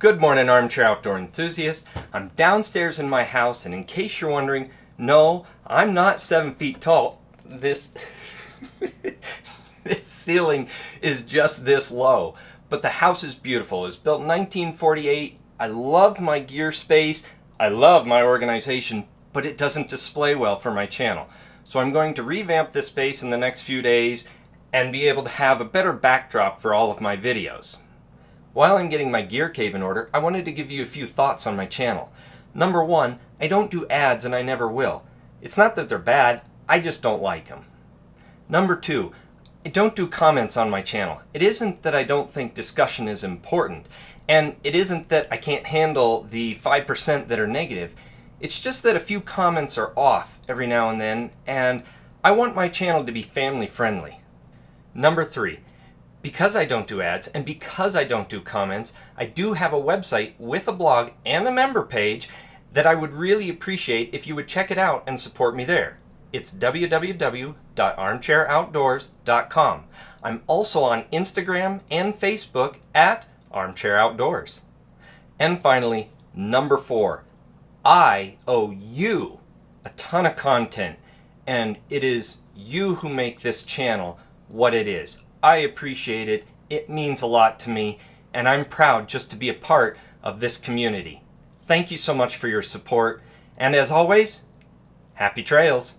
Good morning, Armchair Outdoor enthusiasts. I'm downstairs in my house, and in case you're wondering, no, I'm not 7 feet tall. This ceiling is just this low. But the house is beautiful. It was built in 1948. I love my gear space. I love my organization, but it doesn't display well for my channel. So I'm going to revamp this space in the next few days and be able to have a better backdrop for all of my videos. While I'm getting my gear cave in order, I wanted to give you a few thoughts on my channel. Number one, I don't do ads and I never will. It's not that they're bad, I just don't like them. Number two, I don't do comments on my channel. It isn't that I don't think discussion is important, and it isn't that I can't handle the 5% that are negative. It's just that a few comments are off every now and then, and I want my channel to be family friendly. Number three, because I don't do ads and because I don't do comments, I do have a website with a blog and a member page that I would really appreciate if you would check it out and support me there. It's www.armchairoutdoors.com. I'm also on Instagram and Facebook at Armchair Outdoors. And finally, number four, I owe you a ton of content, and it is you who make this channel what it is. I appreciate it. It means a lot to me, and I'm proud just to be a part of this community. Thank you so much for your support, and as always, happy trails.